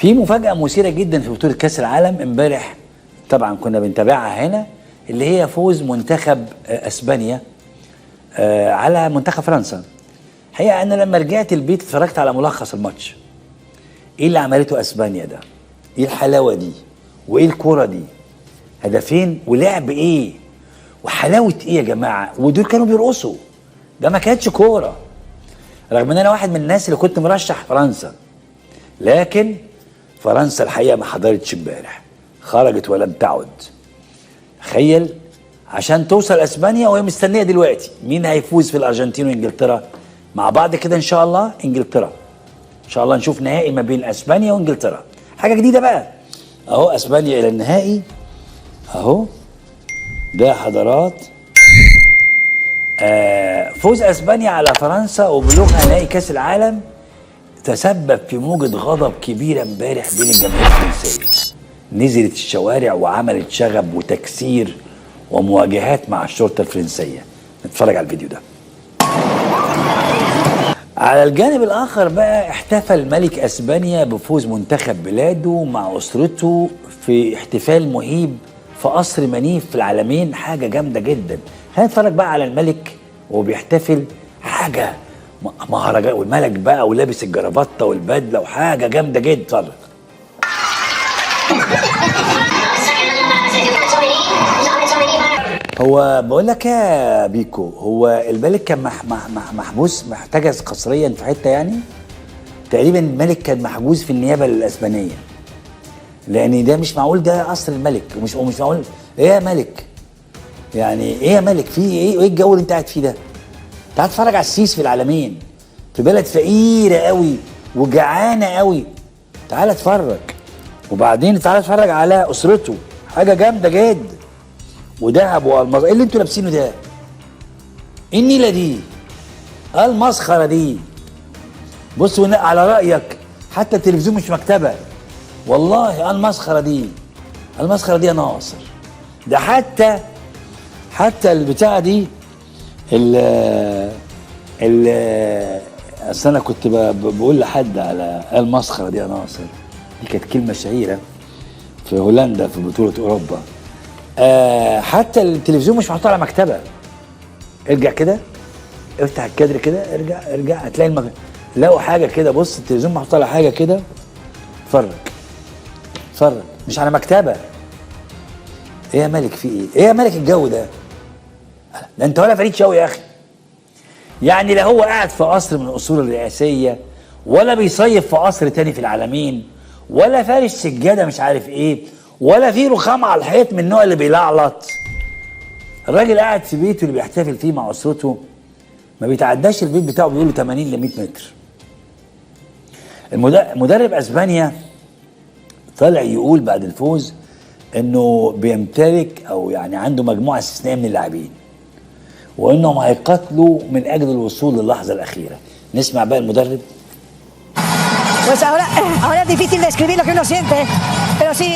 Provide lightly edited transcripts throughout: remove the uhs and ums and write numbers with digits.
في مفاجأة مثيرة جدا في بطولة كأس العالم امبارح، طبعا كنا بنتابعها هنا، اللي هي فوز منتخب اسبانيا على منتخب فرنسا. الحقيقة انا لما رجعت البيت اتفرجت على ملخص الماتش. ايه اللي عملته اسبانيا ده؟ ايه الحلاوة دي؟ وايه الكرة دي؟ هدفين ولعب ايه؟ وحلاوة ايه يا جماعة؟ ودول كانوا بيرقصوا، ده ما كانتش كورة. رغم ان انا واحد من الناس اللي كنت مرشح فرنسا، لكن فرنسا الحقيقة ما حضرتش امبارح، خرجت ولم تعد. تخيل، عشان توصل اسبانيا وهي مستنيه دلوقتي مين هيفوز في الارجنتين وانجلترا مع بعض كده ان شاء الله. انجلترا ان شاء الله نشوف نهائي ما بين اسبانيا وانجلترا، حاجه جديده بقى. اهو اسبانيا الى النهائي اهو، ده حضرات فوز اسبانيا على فرنسا وبلوغها نهائي كاس العالم تسبب في موجة غضب كبيرة امبارح بين الجماهير الفرنسية. نزلت الشوارع وعملت شغب وتكسير ومواجهات مع الشرطة الفرنسية. نتفرج على الفيديو ده. على الجانب الآخر بقى، احتفل ملك أسبانيا بفوز منتخب بلاده مع أسرته في احتفال مهيب في قصر منيف في العالمين، حاجة جامدة جدا. هنتفرج بقى على الملك وهو بيحتفل، حاجة مهرجان، والملك بقى ولابس الجرافطة والبدلة وحاجة جامدة جدا. اتفرج. هو بقول لك يا بيكو، هو الملك كان محبوس محتجز قسريا في حته يعني؟ تقريبا الملك كان محجوز في النيابه الاسبانيه، لان ده مش معقول، ده قصر الملك ومش معقول. ايه يا ملك؟ يعني ايه يا ملك؟ في ايه؟ ايه الجو اللي انت قاعد فيه ده؟ تعال اتفرج على السيس في العالمين، في بلد فقيره قوي وجعانه قوي. تعال اتفرج، وبعدين تعال اتفرج على اسرته، حاجه جامده جدا. وذهب والمظ، ايه اللي انتوا لابسينه ده؟ ايه النيله دي؟ المسخره دي. بصوا على رايك، حتى التلفزيون مش مكتبه، والله المسخره دي، المسخره دي يا ناصر. ده حتى البتاعه دي اصل انا كنت بقول لحد على المسخره دي يا ناصر، دي كانت كلمه شهيره في هولندا في بطوله اوروبا. حتى التلفزيون مش محطوط على مكتبه. ارجع كده، افتح الكادر كده، ارجع هتلاقي لقوا حاجه كده. بص التلفزيون محطوط على حاجه كده، اتفرج مش على مكتبه. ايه يا ملك في ايه؟ ايه يا ملك الجو ده؟ ده انت ولا فريد شوقي يا اخي. يعني لا هو قاعد في قصر من القصور الرئاسيه، ولا بيصيف في قصر تاني في العالمين، ولا فارش سجاده مش عارف ايه، ولا في رخام على الحيط من النوع اللي بيلعلط. الراجل قاعد في بيته اللي بيحتفل فيه مع اسرته، ما بيتعداش البيت بتاعه، بيقول له 80 ل 100 متر. مدرب اسبانيا طالع يقول بعد الفوز انه بيمتلك او يعني عنده مجموعه استثنائيه من اللاعبين، وانهم هيقاتلوا من اجل الوصول للحظه الاخيره. نسمع بقى المدرب. Pues ahora es difícil describir lo que uno siente, pero sí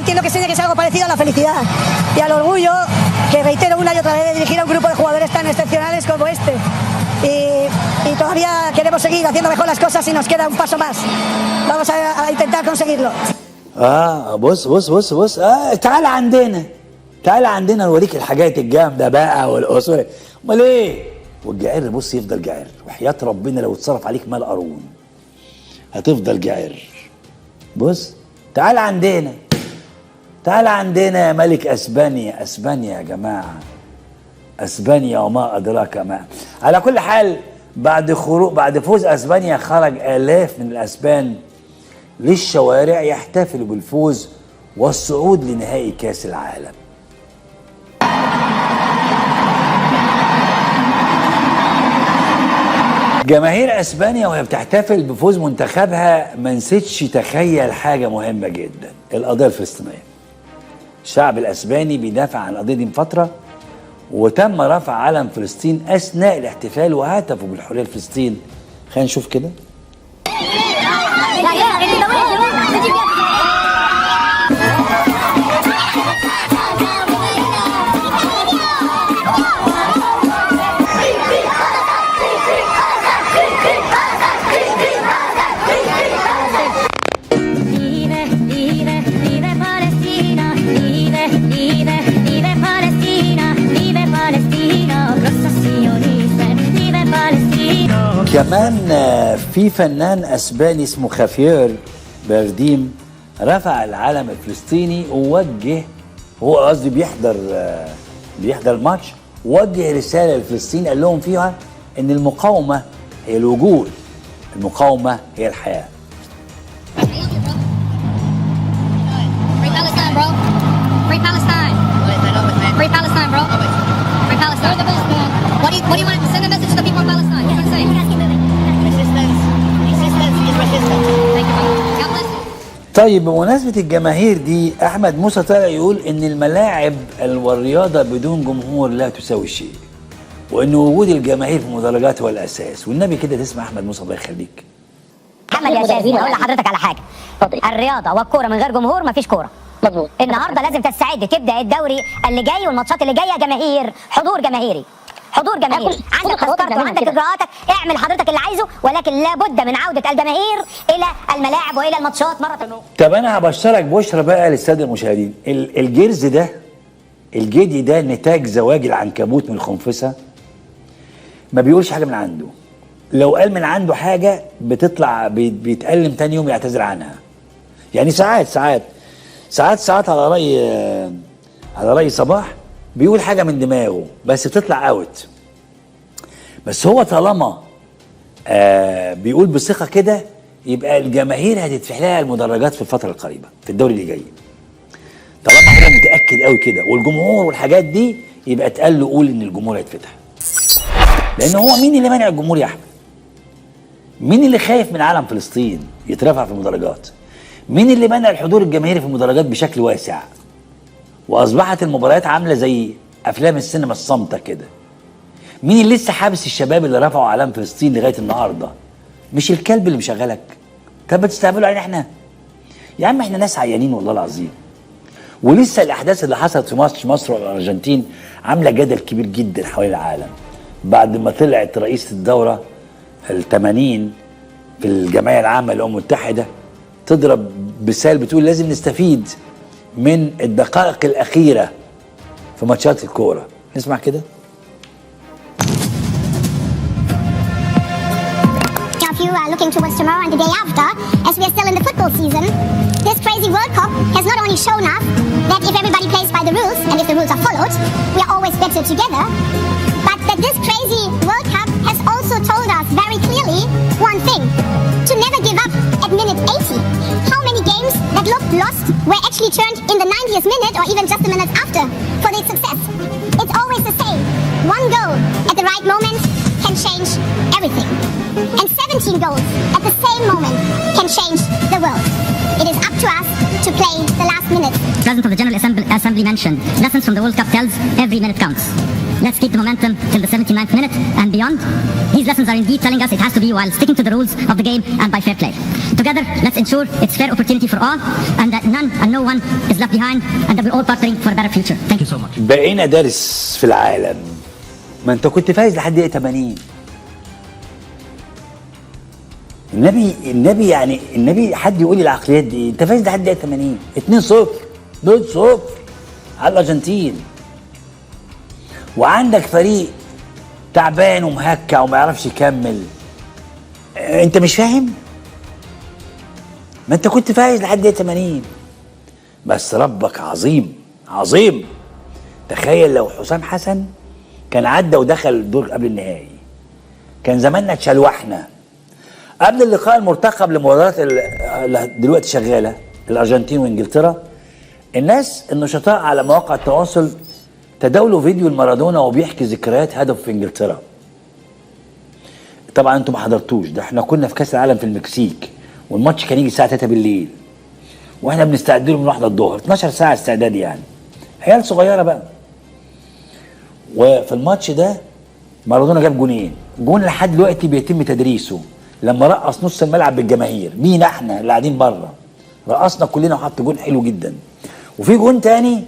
entiendo que es algo parecido a la felicidad y al orgullo que reitero una y otra vez de dirigir a un grupo de jugadores tan excepcionales como este. Y todavía queremos seguir haciendo mejor las cosas y nos queda un paso más. Vamos a intentar conseguirlo. بص تعال عندنا نوريك الحاجات الجامده بقى والاصول. امال ايه؟ والجعر بص يفضل جعر، وحياه ربنا لو اتصرف عليك مال قارون هتفضل جعر. بص تعال عندنا يا ملك اسبانيا. اسبانيا يا جماعه، اسبانيا وما ادراك ما. على كل حال، بعد فوز اسبانيا خرج الاف من الاسبان للشوارع يحتفلوا بالفوز والصعود لنهائي كاس العالم. جماهير اسبانيا وهي بتحتفل بفوز منتخبها ما نسيتش تخيل حاجه مهمه جدا، القضيه الفلسطينيه. الشعب الاسباني بيدافع عن القضيه دي من فتره، وتم رفع علم فلسطين اثناء الاحتفال وهتفوا بالحريه لفلسطين. خلينا نشوف كده. كمان في فنان اسباني اسمه خافير بارديم رفع العلم الفلسطيني ووجه، هو قصدي بيحضر الماتش، وجه رساله لفلسطين قال لهم فيها ان المقاومه هي الوجود، المقاومه هي الحياه. Free Palestine, bro. Free Palestine. Free Palestine, bro. Free Palestine. What do you want to send a message to the people of Palestine? What do you want to say? Resistance is resistance. Thank you, brother. God bless you. طيب بمناسبة الجماهير دي، أحمد موسى طلع يقول إن الملاعب والرياضة بدون جمهور لا تساوي شيء، وإن وجود الجماهير في المدرجات هو الأساس، والنبي كده تسمع أحمد موسى الله يخليك. محمد يا شاذلي اقول لحضرتك على حاجه، الرياضه والكوره من غير جمهور مفيش كوره. مظبوط. النهارده لازم تستعد، تبدا الدوري اللي جاي والماتشات اللي جايه جماهير، حضور جماهيري، حضور جماهيري، عندك تذكرتك وعندك اجراءاتك، اعمل حضرتك اللي عايزه، ولكن لابد من عوده الجماهير الى الملاعب والى الماتشات مره ثانيه. طب انا هبشرك بشرى بقى للساده المشاهدين، الجرز ده، الجدي ده نتاج زواج العنكبوت من الخنفسه، ما بيقولش حاجه من عنده، لو قال من عنده حاجه بتطلع بيتألم تاني يوم يعتذر عنها. يعني ساعات على رأي صباح بيقول حاجه من دماغه بس بتطلع اوت. بس هو طالما بيقول بثقه كده، يبقى الجماهير هتتفتح لها المدرجات في الفتره القريبه في الدوري اللي جاي. طالما هو متاكد قوي كده، والجمهور والحاجات دي، يبقى اتقال له قول ان الجمهور هيتفتح. لان هو مين اللي مانع الجمهور يا احمد؟ مين اللي خايف من علم فلسطين يترفع في المدرجات؟ مين اللي منع الحضور الجماهيري في المدرجات بشكل واسع؟ واصبحت المباريات عامله زي افلام السينما الصامته كده. مين اللي لسه حابس الشباب اللي رفعوا علم فلسطين لغايه النهارده؟ مش الكلب اللي مشغلك. طب بتستقبلوا علينا احنا؟ يا عم احنا ناس عيانين والله العظيم. ولسه الاحداث اللي حصلت في مصر والارجنتين عامله جدل كبير جدا حوالين العالم. بعد ما طلعت رئيسه الدوره ال80 في الجمعيه العامه للامم المتحده تضرب مثال، بتقول لازم نستفيد من الدقائق الاخيره في ماتشات الكوره. نسمع كده. If you are looking towards tomorrow and the day after, as we are still in the football season, this crazy World Cup has not only shown us that if everybody plays by the rules and if the rules are followed, we are always better together, but that this crazy World Cup has also told us very clearly one thing: to never give up at minute 80. How many games that looked lost were actually turned in the 90th minute or even just a minute after for their success? It's always the same. One goal at the right moment can change everything. And 17 goals at the same moment can change the world. It is up to us to play the last minute. President of the General Assembly mentioned, lessons from the World Cup tells every minute counts. Let's keep the momentum till the 79th minute and beyond. These lessons are indeed telling us it has to be while sticking to the rules of the game and by fair play. Together, let's ensure it's fair opportunity for all and that none and no one is left behind and that we're all partnering for a better future. Thank you so much. بقينا دارس في العالم. ما انت كنت فايز لحد دقيقة 80. النبي حد يقول لي العقليات دي، انت فايز لحد دقيقة 80 2-0 2-0 على الارجنتين، وعندك فريق تعبان ومهكع وما يعرفش يكمل. انت مش فاهم؟ ما انت كنت فايز لحد دقيقة 80. بس ربك عظيم عظيم. تخيل لو حسام حسن كان عدى ودخل الدور قبل النهائي، كان زماننا اتشلوحنا. قبل اللقاء المرتقب لمباريات اللي دلوقتي شغاله الارجنتين وانجلترا، الناس النشطاء على مواقع التواصل تداولوا فيديو المارادونا وبيحكي ذكريات هدف في انجلترا. طبعا انتم ما حضرتوش ده، احنا كنا في كاس العالم في المكسيك والماتش كان يجي الساعه 3 بالليل واحنا بنستعد له من 1 الظهر، 12 ساعه استعداد يعني، عيال صغيره بقى. وفي الماتش ده مارادونا جاب جون لحد دلوقتي بيتم تدريسه، لما رقص نص الملعب بالجماهير. مين؟ احنا اللي قاعدين بره رقصنا كلنا وحط جون حلو جدا. وفي جون تاني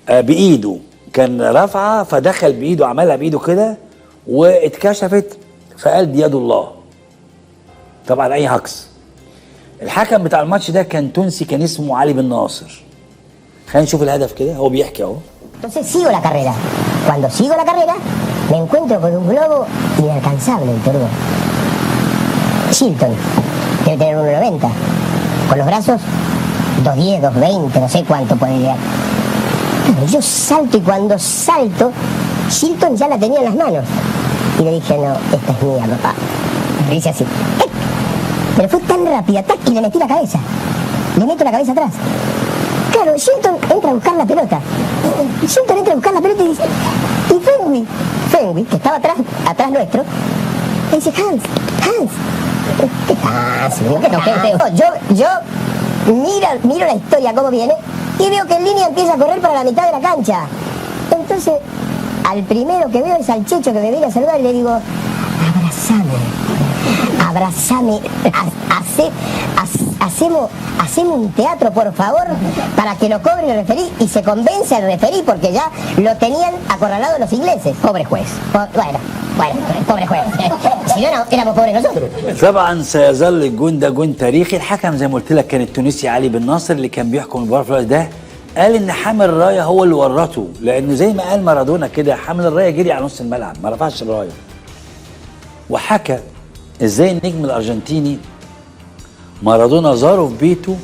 بايده، كان رافعه فدخل بايده، عملها بايده كده واتكشفت فقال دي يد الله. طبعا اي هكس. الحكم بتاع الماتش ده كان تونسي، كان اسمه علي بن ناصر. خلينا نشوف الهدف كده، هو بيحكي اهو. Entonces sigo la carrera. Cuando sigo la carrera, me encuentro con un globo inalcanzable en Teruel. Shilton debe tener 1,90. Con los brazos, 2,10, 2,20, no sé cuánto puede llegar. Pero yo salto y cuando salto, Shilton ya la tenía en las manos. Y le dije, no, esta es mía, papá. Le hice así. ¡Ec! Pero fue tan rápida, ¡tac! Y le metí la cabeza. Le meto la cabeza atrás. Claro, Shilton entra a buscar la pelota. Shilton entra a buscar la pelota y dice... Y Fenwick, que estaba atrás nuestro, le dice, Hans. ¿Qué pasa? Yo miro la historia cómo viene y veo que en línea empieza a correr para la mitad de la cancha. Entonces, al primero que veo es al Checho que me viene a saludar y le digo, abrazame, hacemos un teatro, por favor, para que lo cobre el referí, y se convence al referí porque ya lo tenían acorralado los ingleses. Pobre juez. Bueno, pobre juez. Si no, éramos pobres nosotros. طبعا سيظل الجون ده جون تاريخي. الحكم زي ما قلت لك كان التونسي علي بن ناصر اللي كان بيحكم المباراه في الوقت ده. قال ان حامل الرايه هو اللي ورطه، لانه زي ما قال مارادونا كده حامل الرايه جري على نص الملعب ما رفعش الرايه. وحكى ازاي النجم الارجنتيني مارادونا زاره في بيته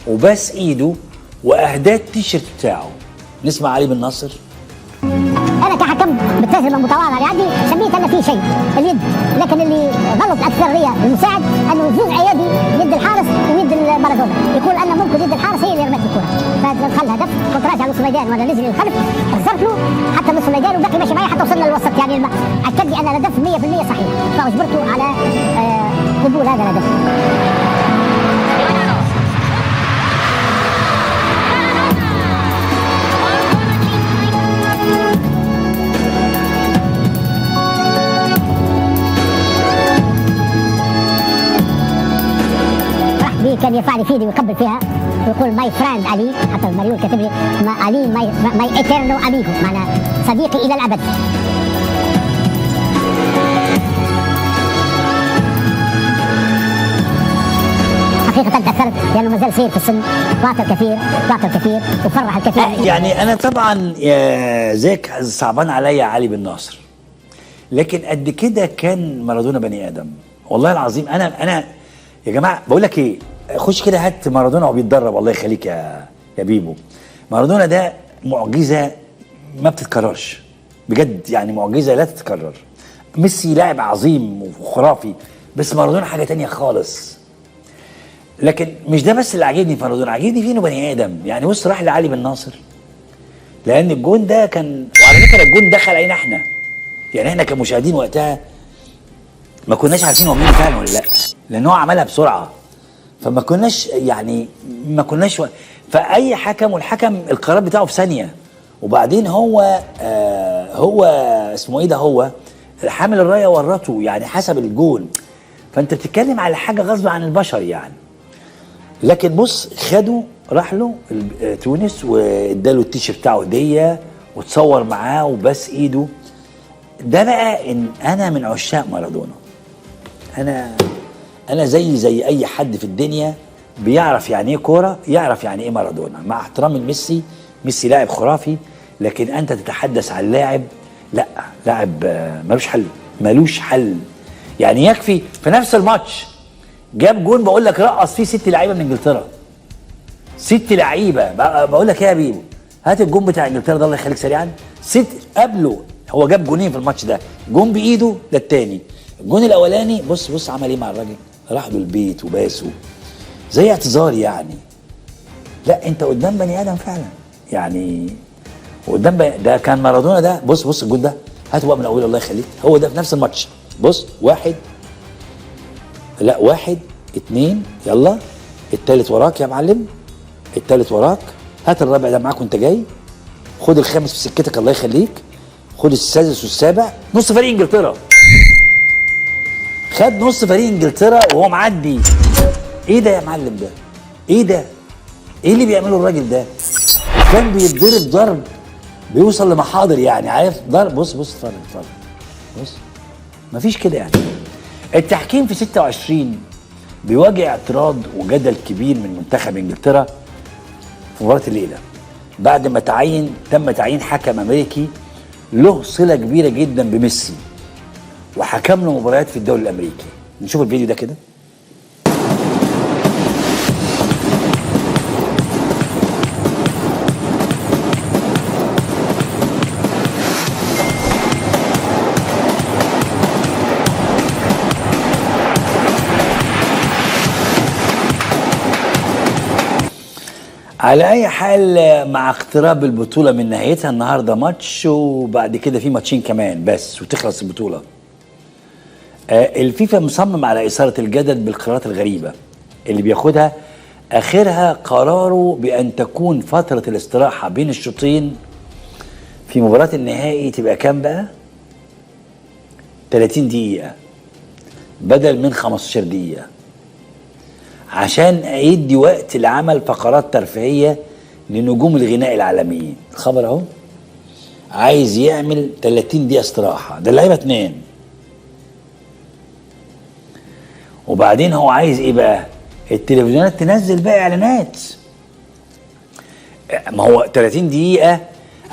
وباس ايده واهداه التيشيرت بتاعه. نسمع علي بن ناصر. انا كحكم بالتجربه المتواضعه اللي عندي سميت ان في شيء اليد، لكن اللي غلط اكثر ليا المساعد انه يجوز ايادي يد الحارس ويد مارادونا، يقول ان ممكن يد الحارس هي اللي رمت الكره، فدخل هدف كنت راجع نص الميدان وانا نزل للخلف خسرت له حتى نص الميدان وبقي ماشي معي حتى وصلنا للوسط، يعني اكد لي ان الهدف 100% صحيح، فاجبرته على قبول هذا الهدف. كان يرفع لي في ايدي ويقبل فيها ويقول ماي فريند علي، حتى المريول كاتب لي علي ماي ايترنو اميغو، معناها صديقي الى الابد. حقيقة تأثرت لأنه ما زال صغير في السن، واعطى الكثير وفرح الكثير. يعني أنا طبعا زيك صعبان عليا علي بن ناصر، لكن قد كده كان مارادونا بني آدم والله العظيم. أنا يا جماعة بقول لك إيه، خش كده هات مارادونا وهو بيتدرب، الله يخليك يا بيبو. مارادونا ده معجزة ما بتتكررش بجد، يعني معجزة لا تتكرر. ميسي لاعب عظيم وخرافي، بس مارادونا حاجة تانية خالص. لكن مش ده بس اللي عاجبني في مارادونا، عاجبني فيه انه بني ادم. يعني بص راح لعلي بن ناصر لان الجون ده كان، وعلى فكره الجون دخل علينا احنا، يعني احنا كمشاهدين وقتها ما كناش عارفين هو مين فعلا ولا لا، لان هو عملها بسرعه، فما كناش يعني فاي حكم، والحكم القرار بتاعه في ثانيه. وبعدين هو اسمه ايه ده، هو حامل الرايه ورطه يعني حسب الجون، فانت بتتكلم على حاجه غصب عن البشر يعني. لكن بص خده راح له تونس واداله التيشيرت بتاعه هديه وتصور معاه وبس ايده. ده بقى ان انا من عشاق مارادونا. انا زي اي حد في الدنيا بيعرف يعني ايه كوره، يعرف يعني ايه مارادونا. مع احترامي لميسي، ميسي لاعب خرافي، لكن انت تتحدث عن لاعب، لا لاعب ملوش حل. يعني يكفي في نفس الماتش جاب جون بقول لك رقص فيه 6 لعيبه من انجلترا، 6 لعيبه. بقول لك ايه يا بيبو، هات الجون بتاع انجلترا ده الله يخليك سريعا. 6 قبله هو جاب جونين في الماتش ده، جون بايده ده الثاني. الجون الاولاني بص عمل ايه مع الراجل، راح له البيت وباسه زي اعتذار يعني. لا انت قدام بني ادم فعلا يعني، قدام ده كان مارادونا ده. بص الجون ده هاته بقى من اول الله يخليك، هو ده في نفس الماتش. بص 1 2 يلا التالت وراك يا معلم، التالت وراك، هات الرابع ده معاك وانت جاي، خد الخامس في سكتك الله يخليك، خد السادس والسابع. نص فريق انجلترا، خد نص فريق انجلترا وهو معدي. ايه ده يا معلم ده؟ ايه ده؟ ايه اللي بيعمله الراجل ده؟ كان بيتضرب ضرب بيوصل لمحاضر يعني، عارف ضرب. بص اتفرج بص مفيش كده يعني. التحكيم في 26 بيواجه اعتراض وجدل كبير من منتخب انجلترا في مباراة الليلة، بعد ما تم تعيين حكم امريكي له صلة كبيرة جدا بميسي وحكم له مباريات في الدوري الامريكي. نشوف الفيديو ده كده. على اي حال مع اقتراب البطوله من نهايتها، النهارده ماتش وبعد كده في ماتشين كمان بس وتخلص البطوله. الفيفا مصمم على اثاره الجدل بالقرارات الغريبه اللي بياخدها، اخرها قراره بان تكون فتره الاستراحه بين الشوطين في مباراه النهائي تبقى كام بقى؟ 30 دقيقه بدل من 15 دقيقه، عشان يدي وقت لعمل فقرات ترفيهيه لنجوم الغناء العالميين. الخبر اهو، عايز يعمل 30 دقيقه استراحه، ده اللعيبه 2. وبعدين هو عايز ايه بقى؟ التلفزيونات تنزل بقى اعلانات. ما هو 30 دقيقه،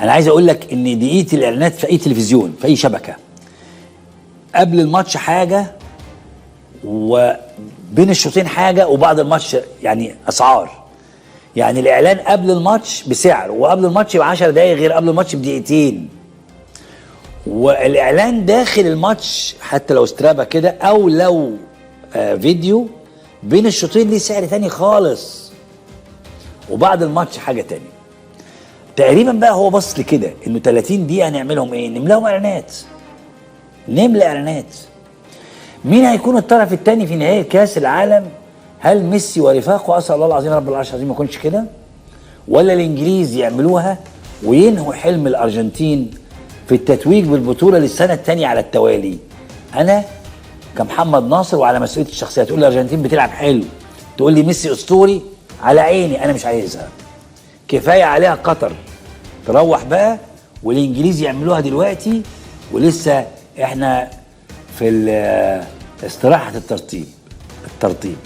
انا عايز اقول لك ان دقيقه الاعلانات في اي تلفزيون في اي شبكه قبل الماتش حاجه، وبين الشوطين حاجه، وبعد الماتش يعني اسعار. يعني الاعلان قبل الماتش بسعر، وقبل الماتش ب 10 دقايق غير قبل الماتش بدقيقتين. والاعلان داخل الماتش حتى لو استرابه كده او لو فيديو بين الشوطين ليه سعر تاني خالص، وبعد الماتش حاجه تاني. تقريبا بقى هو بص لكده انه 30 دقيقه نعملهم ايه؟ نملاهم اعلانات. نملى اعلانات. مين هيكون الطرف الثاني في نهائي كاس العالم؟ هل ميسي ورفاقه؟ اسال الله العظيم رب العرش العظيم ما يكونش كده، ولا الانجليز يعملوها وينهوا حلم الارجنتين في التتويج بالبطوله للسنه الثانيه على التوالي. انا كمحمد ناصر وعلى مسؤوليتي الشخصيه، تقول لي الارجنتين بتلعب حلو، تقول لي ميسي اسطوري، على عيني، انا مش عايزها. كفايه عليها قطر تروح بقى، والانجليز يعملوها دلوقتي، ولسه احنا في استراحه الترطيب.